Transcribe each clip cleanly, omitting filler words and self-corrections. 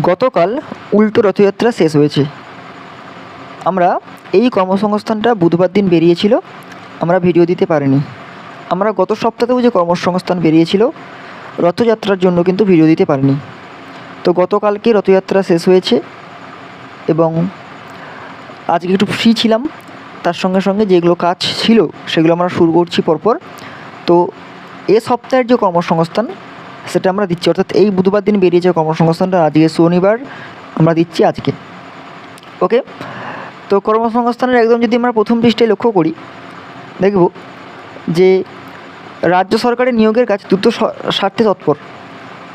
গতকাল উল্টো রথযাত্রা শেষ হয়েছে। আমরা এই কর্মসংস্থানটা বুধবার দিন বেরিয়েছিল, আমরা ভিডিও দিতে পারিনি। আমরা গত সপ্তাহেও যে কর্মসংস্থান বেরিয়েছিল রথযাত্রার জন্য কিন্তু ভিডিও দিতে পারিনি। তো গতকালকে রথযাত্রা শেষ হয়েছে এবং আজকে একটু ফ্রি ছিলাম, তার সঙ্গে সঙ্গে যেগুলো কাজ ছিল সেগুলো আমরা শুরু করছি পরপর। তো এ সপ্তাহের যে কর্মসংস্থান সেটা আমরা দিচ্ছি, অর্থাৎ এই বুধবার দিন বেরিয়েছে কর্মসংস্থানটা, আজকে শনিবার আমরা দিচ্ছি আজকে। ওকে, তো কর্মসংস্থানের একদম যদি আমরা প্রথম পৃষ্ঠায় লক্ষ্য করি, দেখব যে রাজ্য সরকারের নিয়োগের কাজ দ্রুত স্বার্থে তৎপর।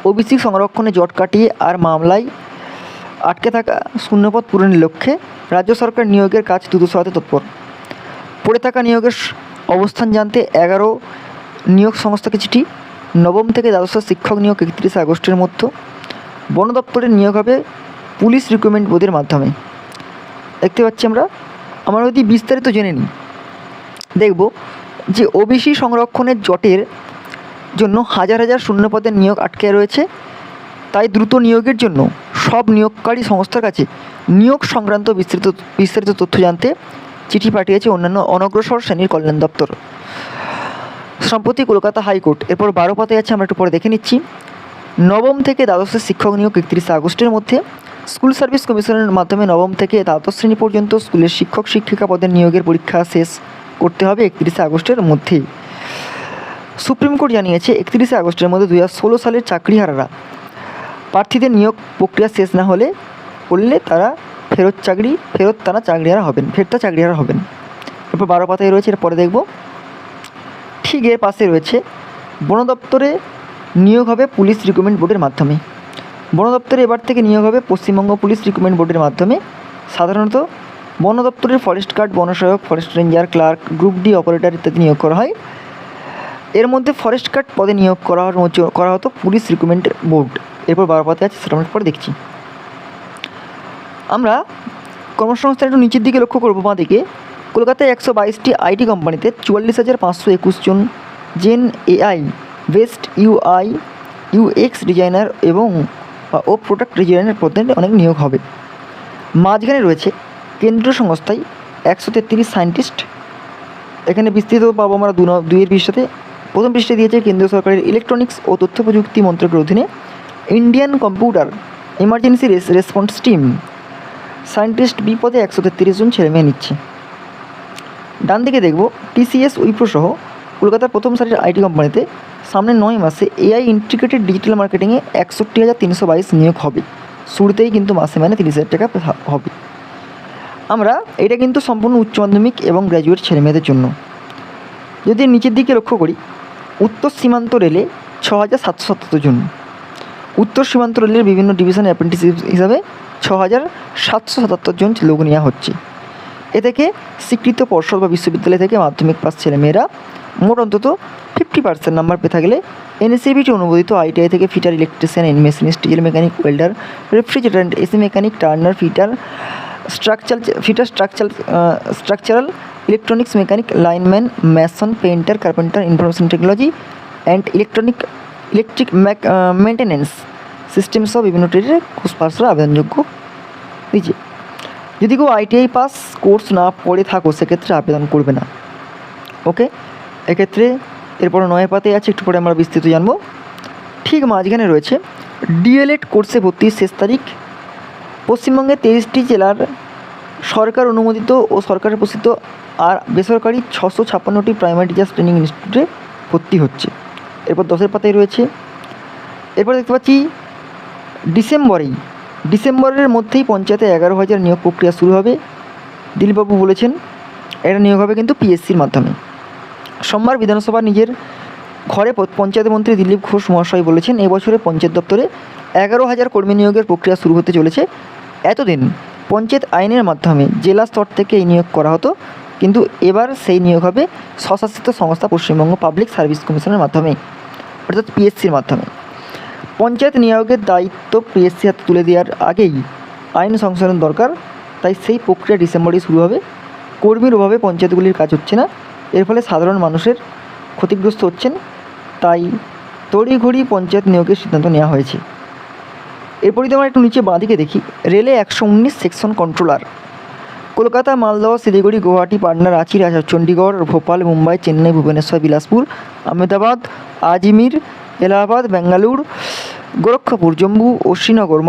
ওবিসি সংরক্ষণে জট কাটিয়ে আর মামলায় আটকে থাকা শূন্যপদ পূরণের লক্ষ্যে রাজ্য সরকার নিয়োগের কাজ দ্রুত স্বার্থে তৎপর। পড়ে থাকা নিয়োগের অবস্থান জানতে 11 নিয়োগ সংস্থাকে চিঠি। নবম থেকে দ্বাদশ শিক্ষক নিয়োগ 31 আগস্টের মধ্যে। বন দপ্তরের নিয়োগ হবে পুলিশ রিক্রুটমেন্ট বোর্ডের মাধ্যমে। দেখতে পাচ্ছি আমরা যদি বিস্তারিত জেনে নিই, দেখব যে ওবিসি সংরক্ষণের জটের জন্য হাজার হাজার শূন্যপদের নিয়োগ আটকে রয়েছে। তাই দ্রুত নিয়োগের জন্য সব নিয়োগকারী সংস্থার কাছে নিয়োগ সংক্রান্ত বিস্তারিত তথ্য জানতে চিঠি পাঠিয়েছে অন্যান্য অনগ্রসর শ্রেণীর কল্যাণ দপ্তর। সম্প্রতি কলকাতা হাইকোর্ট, এরপর 12 পাতায় আছে, আমরা একটু পরে দেখে নিচ্ছি। নবম থেকে দ্বাদশের শিক্ষক নিয়োগ 31 আগস্টের মধ্যে। স্কুল সার্ভিস কমিশনের মাধ্যমে নবম থেকে দ্বাদশ শ্রেণী পর্যন্ত স্কুলের শিক্ষক শিক্ষিকা পদের নিয়োগের পরীক্ষা শেষ করতে হবে 31 আগস্টের মধ্যে। সুপ্রিম কোর্ট জানিয়েছে 31 আগস্টের মধ্যে 2016 সালের চাকরিহারারা প্রার্থীদের নিয়োগ প্রক্রিয়া শেষ না করলে তারা চাকরিহারা হবেন। এরপর 12 পাতায় রয়েছে, এরপরে দেখব। ঠিক এর পাশে রয়েছে বন দপ্তরে নিয়োগ হবে পুলিশ রিক্রুটমেন্ট বোর্ডের মাধ্যমে। বন দপ্তরে এবার থেকে নিয়োগ হবে পশ্চিমবঙ্গ পুলিশ রিক্রুটমেন্ট বোর্ডের মাধ্যমে। সাধারণত বন দপ্তরের ফরেস্ট গার্ড, বনসহায়ক, forest ranger, clerk, group D operator ইত্যাদি নিয়োগ করা হয়। এর মধ্যে ফরেস্ট গার্ড পদে নিয়োগ করা হতো পুলিশ রিক্রুটমেন্ট বোর্ড। এরপর 12 পাতায় আছে, সেটা আমরা পরে দেখছি। আমরা কর্মসংস্থান একটু নিচের দিকে লক্ষ্য করবো, বাঁ দিকে। কলকাতায় 122টি আইটি কোম্পানিতে 44,521 জন Gen AI best UX designer এবং প্রোডাক্ট ডিজাইনার পদে অনেক নিয়োগ হবে। মাঝখানে রয়েছে কেন্দ্রীয় সংস্থায় 133 সায়েন্টিস্ট। এখানে বিস্তৃত পাবো আমরা দুইয়ের পৃষ্ঠাতে। প্রথম পৃষ্ঠে দিয়েছে কেন্দ্রীয় সরকারের ইলেকট্রনিক্স ও তথ্য প্রযুক্তি মন্ত্রকের অধীনে Indian computer emergency response team scientist B পদে 133 জন ছেলেমেয়ে নিচ্ছে। ডান দিকে দেখব টিসিএস, উইপ্রো সহ কলকাতার প্রথম সারির আইটি কোম্পানিতে সামনে 9 মাসে এআই ইন্টিগ্রেটেড ডিজিটাল মার্কেটিংয়ে 61,322 নিয়োগ হবে। শুরুতেই কিন্তু মাসে 30,000 টাকা হবে। এটা কিন্তু সম্পূর্ণ উচ্চ মাধ্যমিক এবং গ্র্যাজুয়েট ছেলেমেয়েদের জন্য। যদি নিচের দিকে লক্ষ্য করি, উত্তর সীমান্ত রেলে 6,777 জন। উত্তর সীমান্ত রেলের বিভিন্ন ডিভিশনে অ্যাপ্রেন্টিস হিসাবে 6,777 জন লোক নেওয়া হচ্ছে। এ থেকে স্বীকৃত পর্ষদ বা বিশ্ববিদ্যালয় থেকে মাধ্যমিক পাস ছেলেমেয়েরা মোট অন্তত 50% নাম্বার পেয়ে থাকলে এনএসিবিটি অনুমোদিত আইটিআই থেকে fitter, electrician, machinist, diesel mechanic, welder, refrigerant, AC mechanic, turner, structural, electronics mechanic, lineman, mason, painter, carpenter, information technology and electric maintenance system সহ বিভিন্ন ট্রেডের কোর্স পাসরা আবেদনযোগ্য। নিচে যদি কেউ আইটিআই পাস কোর্স না পড়ে থাকো সেক্ষেত্রে আবেদন করবে না। ওকে, এক্ষেত্রে এরপর 9 পাতায় আছে, একটু পরে আমরা বিস্তৃত জানবো। ঠিক মাঝখানে রয়েছে ডিএলএড কোর্সে ভর্তির শেষ তারিখ। পশ্চিমবঙ্গের 23টি জেলার সরকার অনুমোদিত ও সরকারের প্রসিদ্ধ আর বেসরকারি 656টি প্রাইমারি টিচার্স ট্রেনিং ইনস্টিটিউটে ভর্তি হচ্ছে। এরপর 10 পাতায় রয়েছে। এরপর দেখতে পাচ্ছি ডিসেম্বরের মধ্যেই পঞ্চায়েতে 11,000 নিয়োগ প্রক্রিয়া শুরু হবে। দিলীপবাবু বলেছেন এটা নিয়োগ হবে কিন্তু পিএসসির মাধ্যমে। সোমবার বিধানসভা নিজের ঘরে পঞ্চায়েত মন্ত্রী দিলীপ ঘোষ মহাশয় বলেছেন এবছরে পঞ্চায়েত দপ্তরে 11,000 কর্মী নিয়োগের প্রক্রিয়া শুরু হতে চলেছে। এতদিন পঞ্চায়েত আইনের মাধ্যমে জেলা স্তর থেকে এই নিয়োগ করা হতো, কিন্তু এবার সেই নিয়োগ হবে স্বশাসিত সংস্থা পশ্চিমবঙ্গ পাবলিক সার্ভিস কমিশনের মাধ্যমে, অর্থাৎ পিএসসির মাধ্যমে। পঞ্চায়েত নিয়োগের দায়িত্ব পিএসসি হাতে তুলে দেওয়ার আগেই আইন সংশোধন দরকার, তাই সেই প্রক্রিয়া ডিসেম্বরেই শুরু হবে। কর্মীর অভাবে পঞ্চায়েতগুলির কাজ হচ্ছে না, এর ফলে সাধারণ মানুষের ক্ষতিগ্রস্ত হচ্ছেন, তাই তড়িঘড়ি পঞ্চায়েত নিয়োগের সিদ্ধান্ত নেওয়া হয়েছে। এরপর যদি আমরা একটু নিচে বাঁদিকে দেখি, রেলে 119 সেকশন কন্ট্রোলার, কলকাতা, মালদহ, শিলিগুড়ি, গুয়াহাটি, পাটনা, রাঁচি, চণ্ডীগড়, ভোপাল, মুম্বাই, চেন্নাই, ভুবনেশ্বর, বিলাসপুর, আহমেদাবাদ, আজমির, এলাহাবাদ, বেঙ্গালুরু, গোরক্ষপুর, জম্মু ও শ্রীনগর,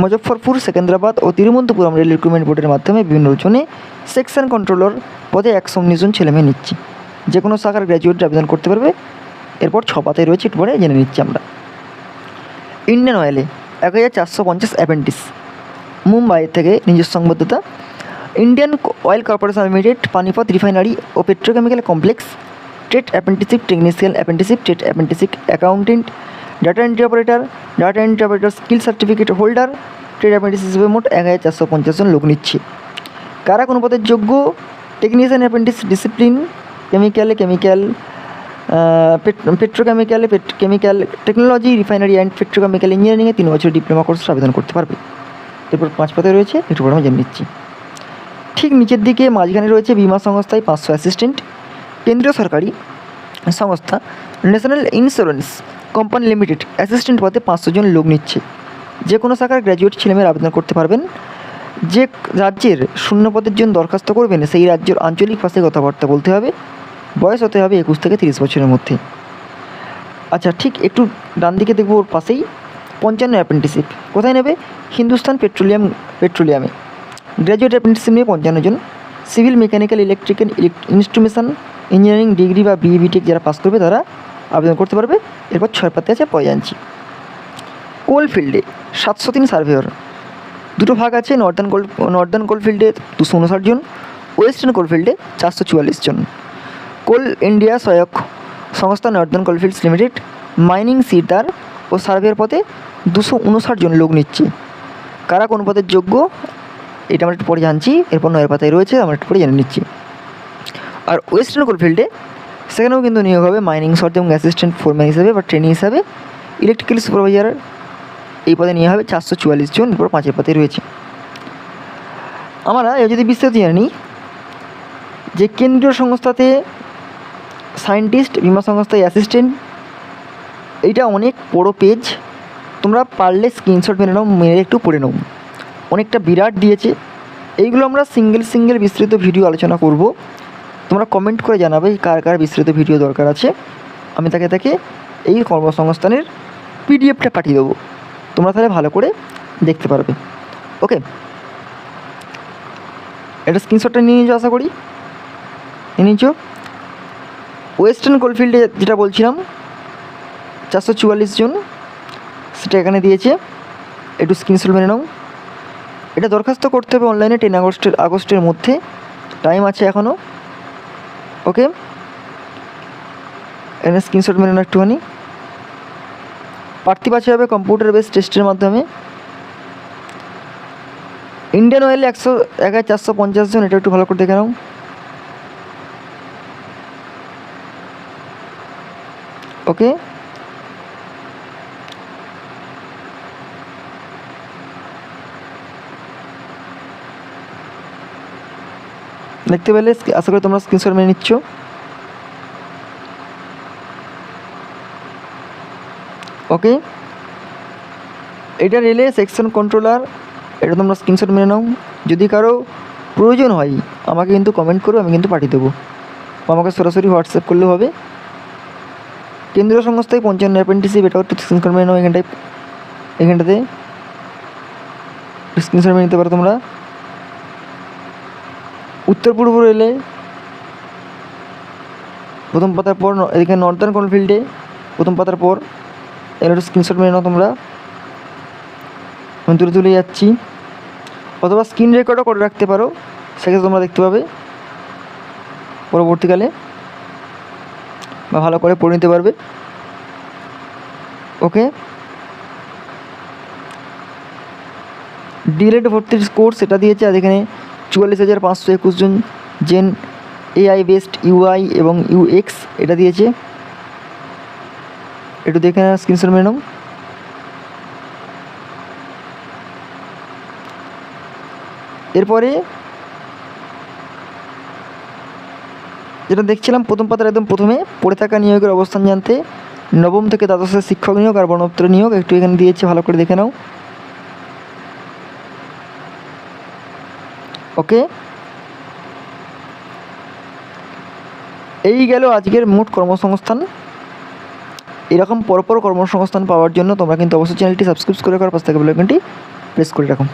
মুজফ্ফরপুর, সেকেন্দ্রাবাদ ও তিরুবনন্তপুরম রেল রিক্রুটমেন্ট বোর্ডের মাধ্যমে বিভিন্ন জোনে সেকশন কন্ট্রোলার পদে 119 জন ছেলেমেয়ে নিচ্ছি। যে কোনো শাখার গ্র্যাজুয়েট আবেদন করতে পারবে। এরপর 6 পাতায় রয়েছে, একটু পরে জেনে নিচ্ছি আমরা। ইন্ডিয়ান অয়েলে 1450 অ্যাপেন্ডিস, মুম্বাই থেকে নিজস্ব সংবাদদাতা। Indian Oil Corporation Limited, Panipat refinery ও petrochemical complex, trade apprenticeship, technical apprenticeship, trade apprenticeship, accountant, data entry operator, skill certificate holder, trade apprentice হিসেবে মোট 1450 জন লোক নিচ্ছে। কারা কোনো পদের যোগ্য? Technician apprentice, discipline chemical, chemical technology, refinery and petrochemical ইঞ্জিনিয়ারিংয়ে 3 বছরের ডিপ্লোমা কোর্স আবেদন করতে পারবে। এরপর 5 পাতায় রয়েছে, একটু পরে আমরা জেনে নিচ্ছি। ঠিক নিচের দিকে মাঝখানে রয়েছে বিমা সংস্থায় 500 অ্যাসিস্ট্যান্ট, কেন্দ্রীয় সরকারি সংস্থা national insurance company limited assistant পদে 500 জন লোক নিচ্ছে। যে কোনো শাখার গ্র্যাজুয়েট ছেলেমেয়েরা আবেদন করতে পারবেন। যে রাজ্যের শূন্য পদের জন্য দরখাস্ত করবেন সেই রাজ্যের আঞ্চলিক ভাষায় কথাবার্তা বলতে হবে। বয়স হতে হবে 21 থেকে 30 বছরের মধ্যে। আচ্ছা, ঠিক একটু ডান দিকে দেখবো, ওর পাশেই 55 অ্যাপ্রেন্টিসশিপ। কোথায় নেবে? হিন্দুস্তান পেট্রোলিয়ামে গ্র্যাজুয়েট অ্যাপ্রেন্টিসশিপ নিয়ে 55 জন। Civil, mechanical, electrical, instrumentation engineering degree বা বিএ বিটেক যারা পাস করবে তারা আবেদন করতে পারবে। এরপর 6 পাতে আছে, পরে জানছি। কোলফিল্ডে 703 সার্ভেয়র, দুটো ভাগ আছে। নর্দার্ন কোলফিল্ডে 259 জন, ওয়েস্টার্ন কোলফিল্ডে 444 জন। কোল ইন্ডিয়া সহায়ক সংস্থা নর্দার্ন কোলফিল্ডস লিমিটেড মাইনিং সিটার ও সার্ভেয়ার পদে 259 জন লোক নিচ্ছে। কারা কোন পদের যোগ্য এটা আমরা একটু পরে জানছি। এরপর 9 পাতায় রয়েছে, আমরা একটু পরে জেনে নিচ্ছি। আর ওয়েস্টার্ন কোলফিল্ডে সেখানেও কিন্তু নিয়োগ হবে মাইনিং সর্ট এবং অ্যাসিস্ট্যান্ট ফোরম্যান হিসাবে বা ট্রেনি হিসাবে। ইলেকট্রিক্যাল সুপারভাইজার এই পদে নেওয়া হবে 444 জন। এরপর 5 পাতায় রয়েছে। আমরা যদি বিস্তারিত জেনে নিই, যে কেন্দ্রীয় সংস্থাতে সায়েন্টিস্ট, বিমা সংস্থায় অ্যাসিস্ট্যান্ট, এইটা অনেক বড় পেজ। তোমরা পারলে স্ক্রিনশট মেরে নাও, মেরে একটু পড়ে নাও, অনেকটা বিরাট দিয়েছে। এইগুলো আমরা সিঙ্গেল বিস্তৃত ভিডিও আলোচনা করব। তোমরা কমেন্ট করে জানাবে কার কার বিস্তৃত ভিডিও দরকার আছে। আমি তাকে এই কর্মসংস্থানের পিডিএফটা পাঠিয়ে দেবো, তোমরা তাহলে ভালো করে দেখতে পারবে। ওকে, এটা স্ক্রিনশটটা নিয়ে নিয়েছো, আশা করি নিয়ে নিয়েছো। ওয়েস্টার্ন কোলফিল্ডে যেটা বলছিলাম 444 জন, সেটা এখানে দিয়েছে, একটু স্ক্রিনশট মেনে নাও। এটা দরখাস্ত করতে হবে অনলাইনে 10 আগস্টের মধ্যে, টাইম আছে এখনও। ওকে, এখানে স্ক্রিনশট মেনে নাও একটুখানি। প্রার্থী বাছাই হবে কম্পিউটার বেস টেস্টের মাধ্যমে। ইন্ডিয়ান অয়েলে 1450 জন, এটা একটু ভালো করে দেখে নাও। ওকে, দেখতে পেলে, আশা করি তোমরা স্ক্রিনশট মেনে নিচ্ছ। ওকে, এটা রেলে সেকশন কন্ট্রোলার, এটা তোমরা স্ক্রিনশট মেনে নাও। যদি কারো প্রয়োজন হয় আমাকে কিন্তু কমেন্ট করো, আমি কিন্তু পাঠিয়ে দেবো, বা আমাকে সরাসরি হোয়াটসঅ্যাপ করলেও হবে। কেন্দ্রীয় সংস্থায় 55 অ্যাপ্রেন্টিসশিপ, এটাও একটু স্ক্রিনশট মেনে নাও। এখানটাতে স্ক্রিনশট মেনে নিতে পারো তোমরা। উত্তর পূর্ব রেলে প্রথম পাতার পর, এদিকে নর্দার্ন কোলফিল্ডে প্রথম পাতার পর, এর একটু স্ক্রিনশট মেনে নাও তোমরা। আমি তুলে যাচ্ছি, অথবা স্ক্রিন রেকর্ডও করে রাখতে পারো, সেক্ষেত্রে তোমরা দেখতে পাবে পরবর্তীকালে, বা ভালো করে পড়ে নিতে পারবে। ওকে, ডিএলএড ভর্তির কোর্স এটা দিয়েছে, আর এখানে 44,521 জন জেন এআই বেসড ইউআই এবং ইউএক্স এটা দিয়েছে, একটু দেখে না, স্ক্রিনশট মেনে নাও। এরপরে যেটা দেখছিলাম প্রথম পাতার একদম প্রথমে, পড়ে থাকা নিয়োগের অবস্থান জানতে নবম থেকে দ্বাদশের শিক্ষক নিয়োগ আর বনদপ্তর নিয়োগ একটু এখানে দিয়েছে, ভালো করে দেখে নাও। ওকে, এই গেল আজকের মোট কর্মসংস্থান। এরকম পরপর কর্মসংস্থান পাওয়ার জন্য তোমরা কিন্তু অবশ্যই চ্যানেলটি সাবস্ক্রাইব করে রাখার পাশে থাকা বেল আইকনটি প্রেস করে রাখো।